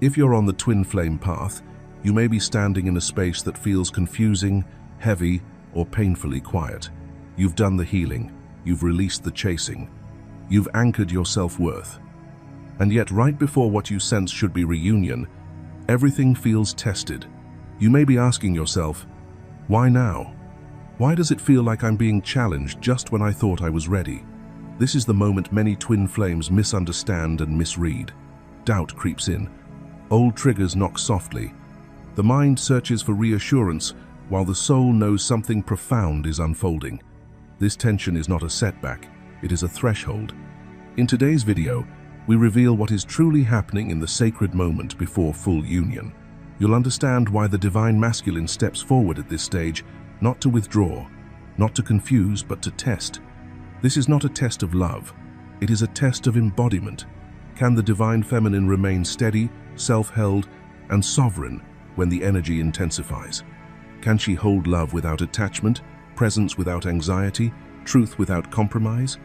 If you're on the twin flame path, you may be standing in a space that feels confusing, heavy, or painfully quiet. You've done the healing, you've released the chasing, you've anchored your self-worth. And yet right before what you sense should be reunion, everything feels tested. You may be asking yourself, why now? Why does it feel like I'm being challenged just when I thought I was ready? This is the moment many twin flames misunderstand and misread. Doubt creeps in. Old triggers knock softly. The mind searches for reassurance while the soul knows something profound is unfolding. This tension is not a setback, it is a threshold. In today's video, we reveal what is truly happening in the sacred moment before full union. You'll understand why the divine masculine steps forward at this stage, not to withdraw, not to confuse, but to test. This is not a test of love, it is a test of embodiment. Can the divine feminine remain steady, self-held, and sovereign when the energy intensifies? Can she hold love without attachment, presence without anxiety, truth without compromise?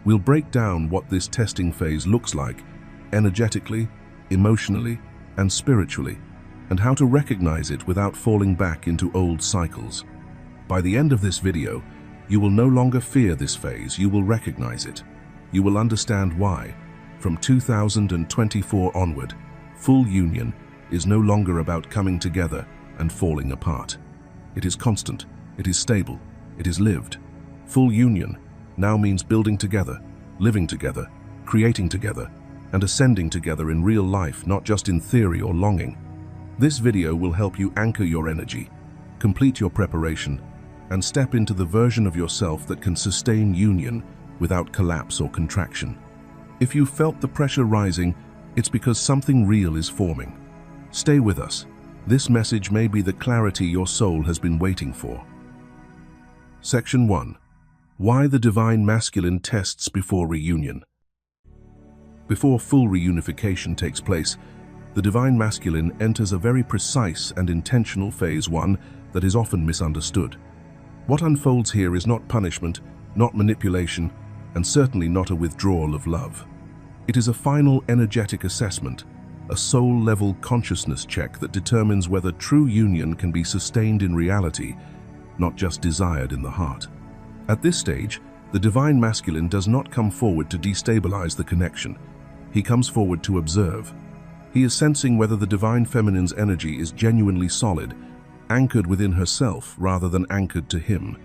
We'll break down what this testing phase looks like, energetically, emotionally, and spiritually, and how to recognize it without falling back into old cycles. By the end of this video, you will no longer fear this phase, you will recognize it. You will understand why, from 2024 onward, full union is no longer about coming together and falling apart. It is constant, it is stable, it is lived. Full union now means building together, living together, creating together, and ascending together in real life, not just in theory or longing. This video will help you anchor your energy, complete your preparation, and step into the version of yourself that can sustain union without collapse or contraction. If you felt the pressure rising, it's because something real is forming. Stay with us. This message may be the clarity your soul has been waiting for. Section 1. Why the divine masculine tests before reunion. Before full reunification takes place, the divine masculine enters a very precise and intentional phase 1 that is often misunderstood. What unfolds here is not punishment, not manipulation, and certainly not a withdrawal of love. It is a final energetic assessment, a soul-level consciousness check that determines whether true union can be sustained in reality, not just desired in the heart. At this stage, the divine masculine does not come forward to destabilize the connection. He comes forward to observe. He is sensing whether the divine feminine's energy is genuinely solid, anchored within herself rather than anchored to him.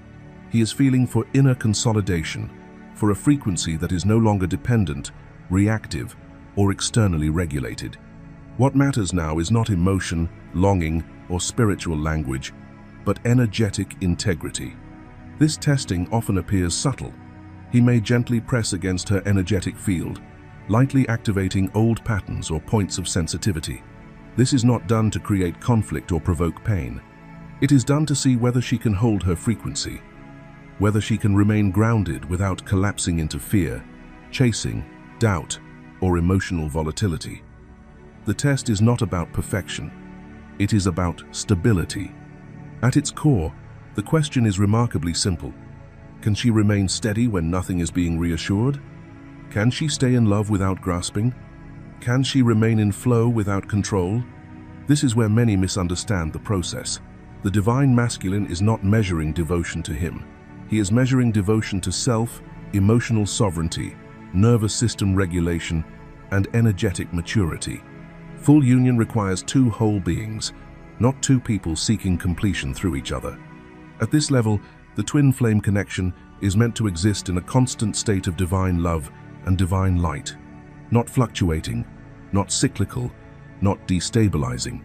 He is feeling for inner consolidation, for a frequency that is no longer dependent, reactive, or externally regulated. What matters now is not emotion, longing, or spiritual language, but energetic integrity. This testing often appears subtle. He may gently press against her energetic field, lightly activating old patterns or points of sensitivity. This is not done to create conflict or provoke pain. It is done to see whether she can hold her frequency, whether she can remain grounded without collapsing into fear, chasing, doubt, or emotional volatility. The test is not about perfection. It is about stability. At its core, the question is remarkably simple. Can she remain steady when nothing is being reassured? Can she stay in love without grasping? Can she remain in flow without control? This is where many misunderstand the process. The divine masculine is not measuring devotion to him. He is measuring devotion to self, emotional sovereignty, nervous system regulation, and energetic maturity. Full union requires two whole beings, not two people seeking completion through each other. At this level, the twin flame connection is meant to exist in a constant state of divine love and divine light, not fluctuating, not cyclical, not destabilizing.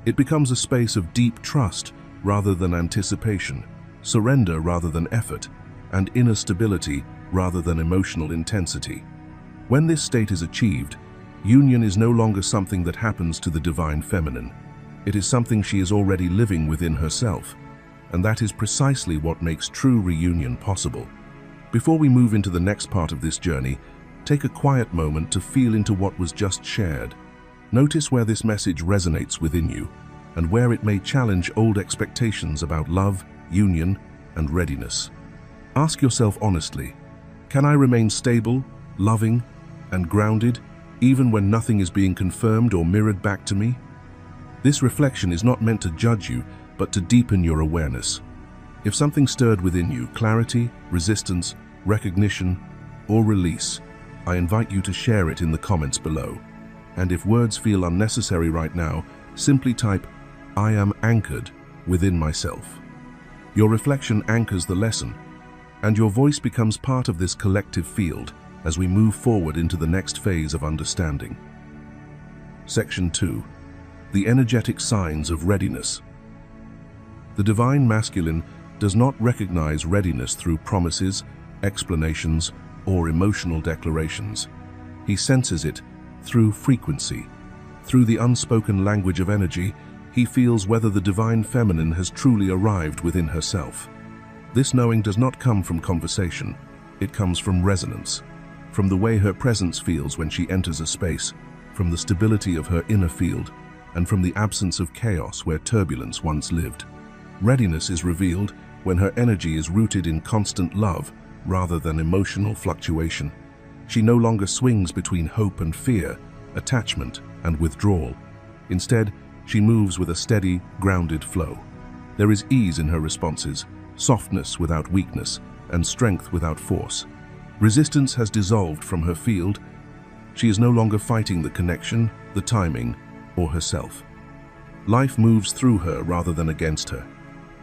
It becomes a space of deep trust rather than anticipation, surrender rather than effort, and inner stability rather than emotional intensity. When this state is achieved, union is no longer something that happens to the divine feminine. It is something she is already living within herself, and that is precisely what makes true reunion possible. Before we move into the next part of this journey, take a quiet moment to feel into what was just shared. Notice where this message resonates within you, and where it may challenge old expectations about love, union, and readiness. Ask yourself honestly, can I remain stable, loving, and grounded even when nothing is being confirmed or mirrored back to me? This reflection is not meant to judge you, but to deepen your awareness. If something stirred within you, clarity, resistance, recognition, or release, I invite you to share it in the comments below. And if words feel unnecessary right now, simply type, "I am anchored within myself." Your reflection anchors the lesson, and your voice becomes part of this collective field as we move forward into the next phase of understanding. Section 2. The energetic signs of readiness. The divine masculine does not recognize readiness through promises, explanations, or emotional declarations. He senses it through frequency. Through the unspoken language of energy, he feels whether the divine feminine has truly arrived within herself. This knowing does not come from conversation. It comes from resonance, from the way her presence feels when she enters a space, from the stability of her inner field, and from the absence of chaos where turbulence once lived. Readiness is revealed when her energy is rooted in constant love rather than emotional fluctuation. She no longer swings between hope and fear, attachment and withdrawal. Instead, she moves with a steady, grounded flow. There is ease in her responses, softness without weakness, and strength without force. Resistance has dissolved from her field. She is no longer fighting the connection, the timing, or herself. Life moves through her rather than against her.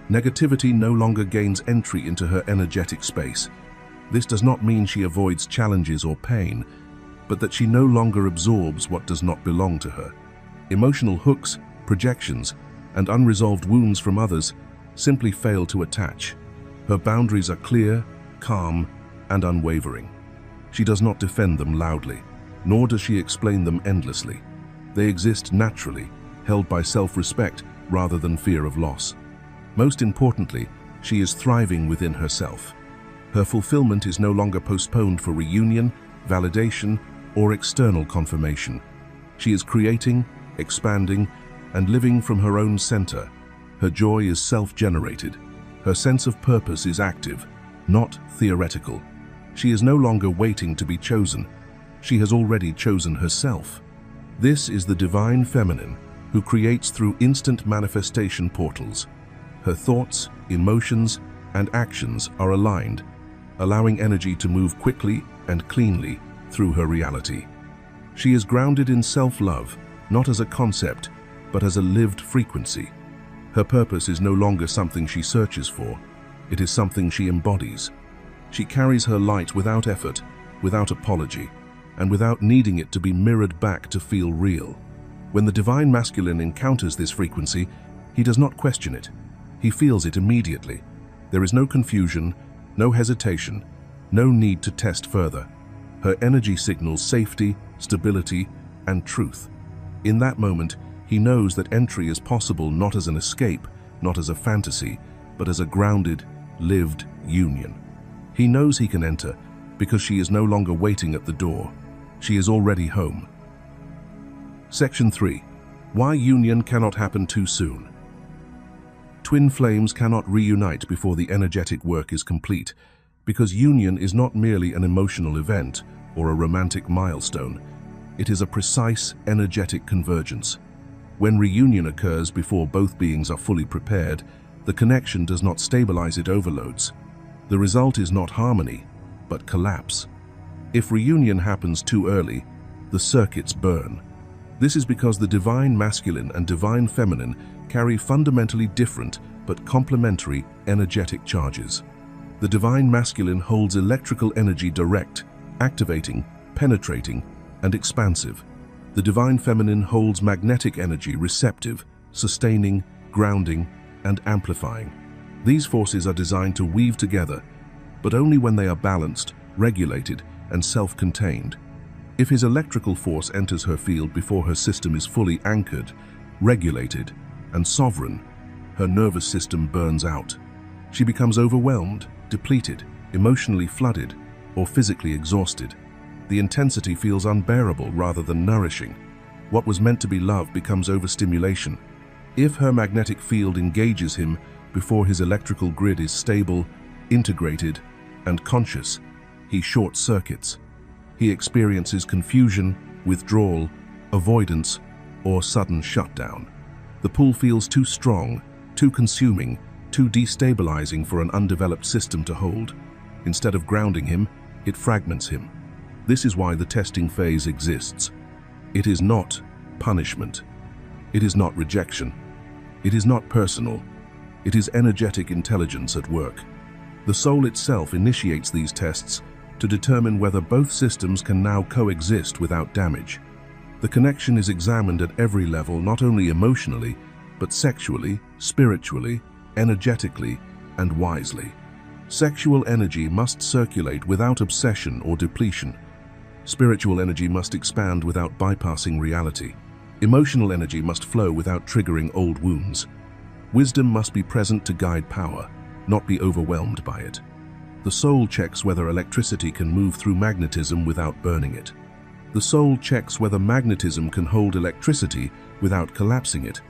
Negativity no longer gains entry into her energetic space. This does not mean she avoids challenges or pain, but that she no longer absorbs what does not belong to her. Emotional hooks, projections, and unresolved wounds from others simply fail to attach. Her boundaries are clear, calm, and unwavering. She does not defend them loudly, nor does she explain them endlessly. They exist naturally, held by self-respect rather than fear of loss. Most importantly, she is thriving within herself. Her fulfillment is no longer postponed for reunion, validation, or external confirmation. She is creating, expanding, and living from her own center. Her joy is self-generated. Her sense of purpose is active, not theoretical. She is no longer waiting to be chosen. She has already chosen herself. This is the divine feminine who creates through instant manifestation portals. Her thoughts, emotions, and actions are aligned, allowing energy to move quickly and cleanly through her reality. She is grounded in self-love, not as a concept, but as a lived frequency. Her purpose is no longer something she searches for. It is something she embodies. She carries her light without effort, without apology, and without needing it to be mirrored back to feel real. When the divine masculine encounters this frequency, he does not question it. He feels it immediately. There is no confusion, no hesitation, no need to test further. Her energy signals safety, stability, and truth. In that moment, he knows that entry is possible not as an escape, not as a fantasy, but as a grounded, lived union. He knows he can enter because she is no longer waiting at the door. She is already home. Section 3. Why union cannot happen too soon. Twin flames cannot reunite before the energetic work is complete, because union is not merely an emotional event or a romantic milestone. It is a precise, energetic convergence. When reunion occurs before both beings are fully prepared, the connection does not stabilize, it overloads. The result is not harmony, but collapse. If reunion happens too early, the circuits burn. This is because the divine masculine and divine feminine carry fundamentally different but complementary energetic charges. The divine masculine holds electrical energy direct, activating, penetrating, and expansive. The divine feminine holds magnetic energy receptive, sustaining, grounding, and amplifying. These forces are designed to weave together, but only when they are balanced, regulated, and self-contained. If his electrical force enters her field before her system is fully anchored, regulated, and sovereign, her nervous system burns out. She becomes overwhelmed, depleted, emotionally flooded, or physically exhausted. The intensity feels unbearable rather than nourishing. What was meant to be love becomes overstimulation. If her magnetic field engages him before his electrical grid is stable, integrated, and conscious, he short circuits. He experiences confusion, withdrawal, avoidance, or sudden shutdown. The pull feels too strong, too consuming, too destabilizing for an undeveloped system to hold. Instead of grounding him, it fragments him. This is why the testing phase exists. It is not punishment. It is not rejection. It is not personal. It is energetic intelligence at work. The soul itself initiates these tests to determine whether both systems can now coexist without damage. The connection is examined at every level, not only emotionally, but sexually, spiritually, energetically, and wisely. Sexual energy must circulate without obsession or depletion. Spiritual energy must expand without bypassing reality. Emotional energy must flow without triggering old wounds. Wisdom must be present to guide power, not be overwhelmed by it. The soul checks whether electricity can move through magnetism without burning it. The soul checks whether magnetism can hold electricity without collapsing it.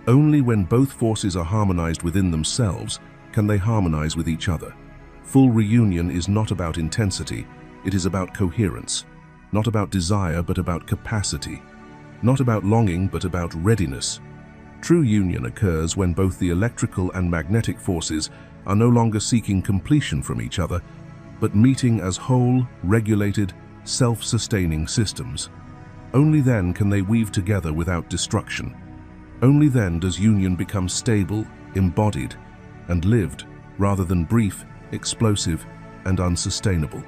Only when both forces are harmonized within themselves can they harmonize with each other. Full reunion is not about intensity, it is about coherence. Not about desire, but about capacity. Not about longing, but about readiness. True union occurs when both the electrical and magnetic forces are no longer seeking completion from each other, but meeting as whole, regulated, self-sustaining systems. Only then can they weave together without destruction. Only then does union become stable, embodied, and lived, rather than brief, explosive, and unsustainable.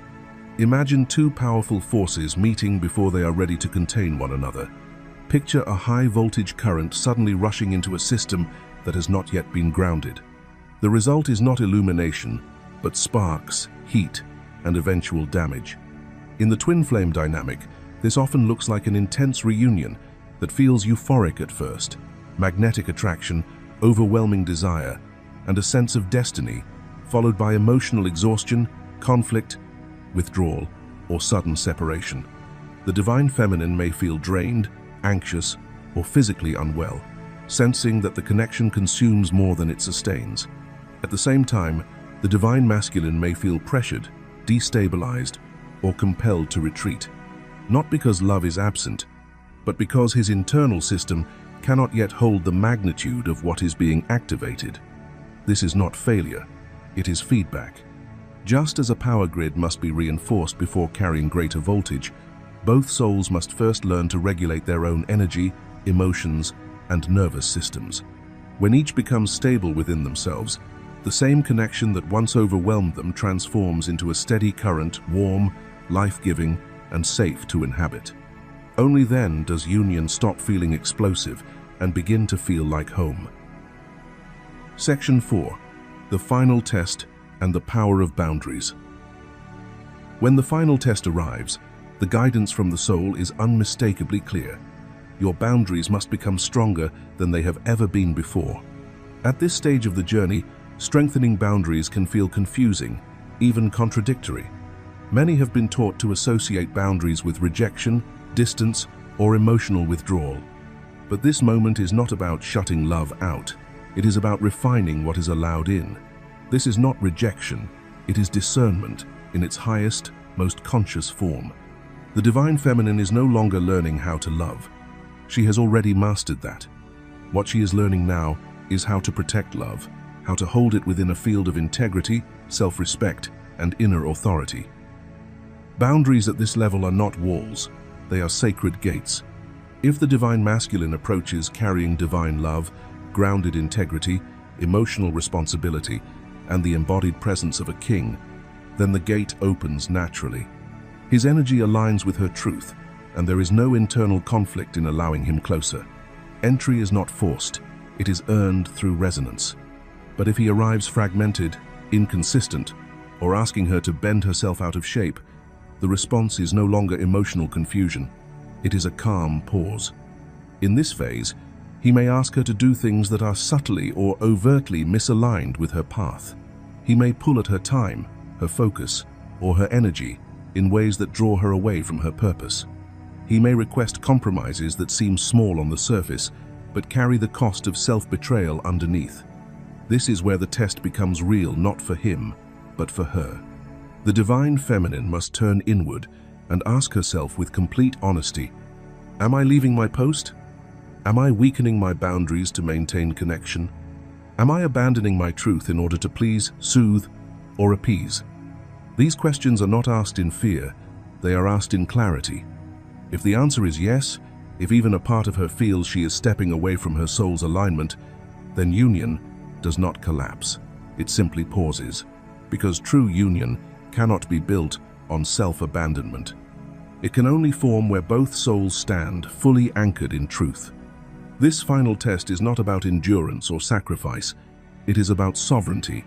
Imagine two powerful forces meeting before they are ready to contain one another. Picture a high-voltage current suddenly rushing into a system that has not yet been grounded. The result is not illumination, but sparks, heat, and eventual damage. In the twin flame dynamic, this often looks like an intense reunion that feels euphoric at first, magnetic attraction, overwhelming desire, and a sense of destiny, followed by emotional exhaustion, conflict, withdrawal, or sudden separation. The divine feminine may feel drained, anxious, or physically unwell, sensing that the connection consumes more than it sustains. At the same time, the divine masculine may feel pressured, destabilized, or compelled to retreat, not because love is absent, but because his internal system cannot yet hold the magnitude of what is being activated. This is not failure, it is feedback. Just as a power grid must be reinforced before carrying greater voltage, both souls must first learn to regulate their own energy, emotions, and nervous systems. When each becomes stable within themselves, the same connection that once overwhelmed them transforms into a steady current, warm, life-giving, and safe to inhabit. Only then does union stop feeling explosive and begin to feel like home. Section 4. The final test and the power of boundaries. When the final test arrives, the guidance from the soul is unmistakably clear. Your boundaries must become stronger than they have ever been before. At this stage of the journey, strengthening boundaries can feel confusing, even contradictory. Many have been taught to associate boundaries with rejection, distance, or emotional withdrawal. But this moment is not about shutting love out. It is about refining what is allowed in. This is not rejection, it is discernment in its highest, most conscious form. The divine feminine is no longer learning how to love. She has already mastered that. What she is learning now is how to protect love, how to hold it within a field of integrity, self-respect, and inner authority. Boundaries at this level are not walls, they are sacred gates. If the divine masculine approaches carrying divine love, grounded integrity, emotional responsibility, and the embodied presence of a king, then the gate opens naturally. His energy aligns with her truth, and there is no internal conflict in allowing him closer. Entry is not forced, it is earned through resonance. But if he arrives fragmented, inconsistent, or asking her to bend herself out of shape, the response is no longer emotional confusion, it is a calm pause. In this phase, he may ask her to do things that are subtly or overtly misaligned with her path. He may pull at her time, her focus, or her energy in ways that draw her away from her purpose. He may request compromises that seem small on the surface, but carry the cost of self-betrayal underneath. This is where the test becomes real, not for him, but for her. The divine feminine must turn inward and ask herself with complete honesty, Am I leaving my post? Am I weakening my boundaries to maintain connection? Am I abandoning my truth in order to please, soothe, or appease? These questions are not asked in fear, they are asked in clarity. If the answer is yes, if even a part of her feels she is stepping away from her soul's alignment, then union does not collapse. It simply pauses, because true union cannot be built on self-abandonment. It can only form where both souls stand, fully anchored in truth. This final test is not about endurance or sacrifice, it is about sovereignty.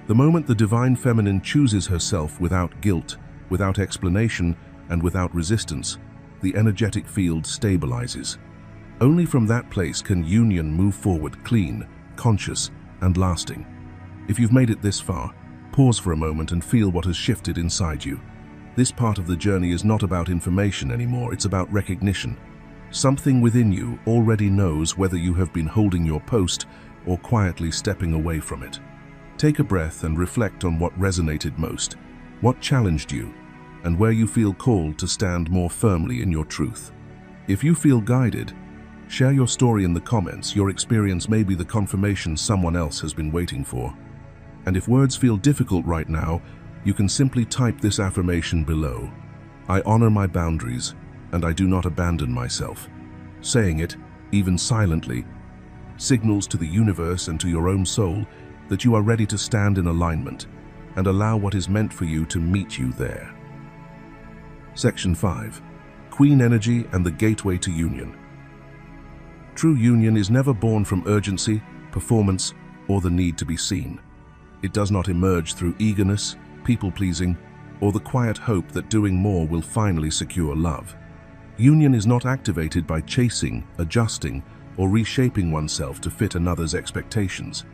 The moment the divine feminine chooses herself without guilt, without explanation, and without resistance, the energetic field stabilizes. Only from that place can union move forward clean, conscious, and lasting. If you've made it this far, pause for a moment and feel what has shifted inside you. This part of the journey is not about information anymore, it's about recognition. Something within you already knows whether you have been holding your post or quietly stepping away from it. Take a breath and reflect on what resonated most, what challenged you, and where you feel called to stand more firmly in your truth. If you feel guided, share your story in the comments. Your experience may be the confirmation someone else has been waiting for. And if words feel difficult right now, you can simply type this affirmation below. I honor my boundaries, and I do not abandon myself. Saying it, even silently, signals to the universe and to your own soul that you are ready to stand in alignment and allow what is meant for you to meet you there. Section 5. Queen Energy and the Gateway to Union. True union is never born from urgency, performance, or the need to be seen. It does not emerge through eagerness, people-pleasing, or the quiet hope that doing more will finally secure love. Union is not activated by chasing, adjusting, or reshaping oneself to fit another's expectations.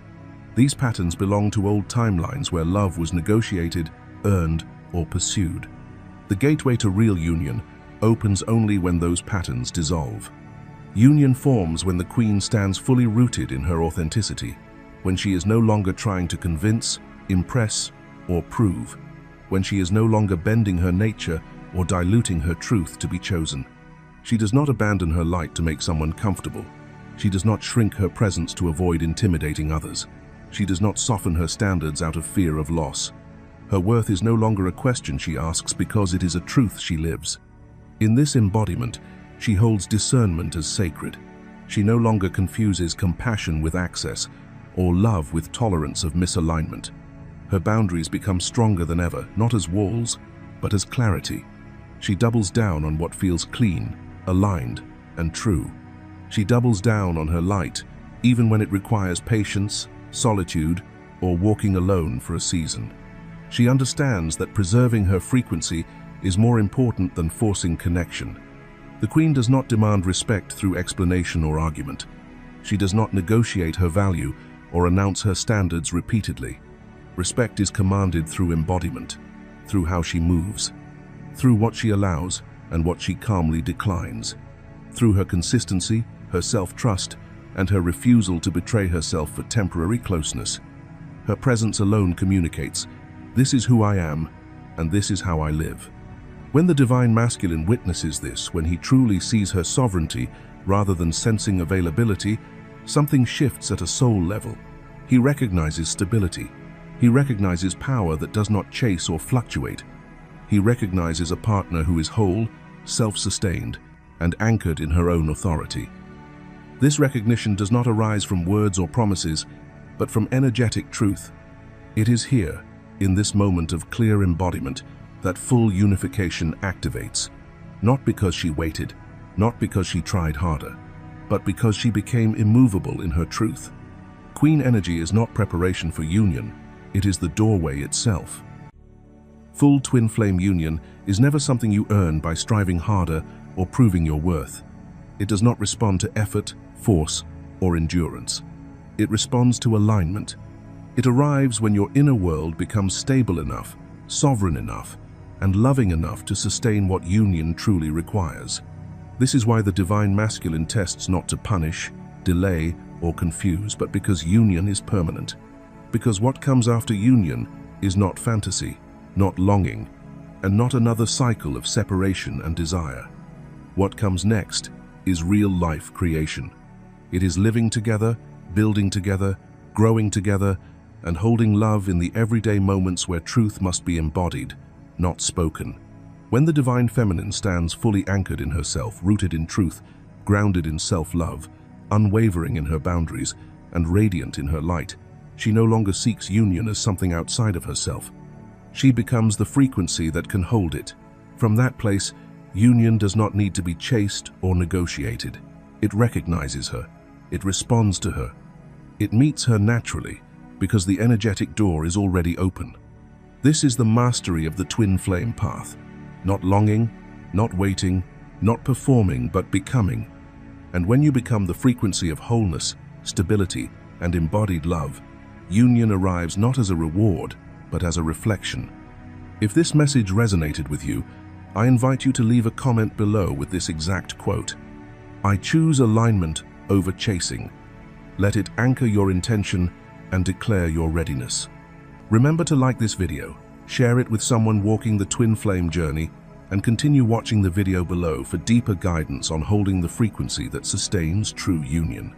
These patterns belong to old timelines where love was negotiated, earned, or pursued. The gateway to real union opens only when those patterns dissolve. Union forms when the queen stands fully rooted in her authenticity, when she is no longer trying to convince, impress, or prove, when she is no longer bending her nature or diluting her truth to be chosen. She does not abandon her light to make someone comfortable. She does not shrink her presence to avoid intimidating others. She does not soften her standards out of fear of loss. Her worth is no longer a question she asks because it is a truth she lives. In this embodiment, she holds discernment as sacred. She no longer confuses compassion with access or love with tolerance of misalignment. Her boundaries become stronger than ever, not as walls, but as clarity. She doubles down on what feels clean, aligned, and true. She doubles down on her light, even when it requires patience, solitude, or walking alone for a season. She understands that preserving her frequency is more important than forcing connection. The queen does not demand respect through explanation or argument. She does not negotiate her value or announce her standards repeatedly. Respect is commanded through embodiment, through how she moves, through what she allows and what she calmly declines, through her consistency, her self-trust, and her refusal to betray herself for temporary closeness. Her presence alone communicates, "This is who I am, and this is how I live." When the divine masculine witnesses this, when he truly sees her sovereignty rather than sensing availability, something shifts at a soul level. He recognizes stability. He recognizes power that does not chase or fluctuate. He recognizes a partner who is whole, self-sustained, and anchored in her own authority. This recognition does not arise from words or promises, but from energetic truth. It is here, in this moment of clear embodiment, that full unification activates, not because she waited, not because she tried harder, but because she became immovable in her truth. Queen energy is not preparation for union, it is the doorway itself. Full twin flame union is never something you earn by striving harder or proving your worth. It does not respond to effort, force, or endurance. It responds to alignment. It arrives when your inner world becomes stable enough, sovereign enough, and loving enough to sustain what union truly requires. This is why the divine masculine tests not to punish, delay, or confuse, but because union is permanent. Because what comes after union is not fantasy, not longing, and not another cycle of separation and desire. What comes next is real-life creation. It is living together, building together, growing together, and holding love in the everyday moments where truth must be embodied, not spoken. When the divine feminine stands fully anchored in herself, rooted in truth, grounded in self-love, unwavering in her boundaries, and radiant in her light, she no longer seeks union as something outside of herself. She becomes the frequency that can hold it. From that place, union does not need to be chased or negotiated. It recognizes her. It responds to her. It meets her naturally, because the energetic door is already open. This is the mastery of the twin flame path. Not longing, not waiting, not performing, but becoming. And when you become the frequency of wholeness, stability, and embodied love, union arrives not as a reward, but as a reflection. If this message resonated with you, I invite you to leave a comment below with this exact quote. I choose alignment over chasing. Let it anchor your intention and declare your readiness. Remember to like this video, share it with someone walking the twin flame journey, and continue watching the video below for deeper guidance on holding the frequency that sustains true union.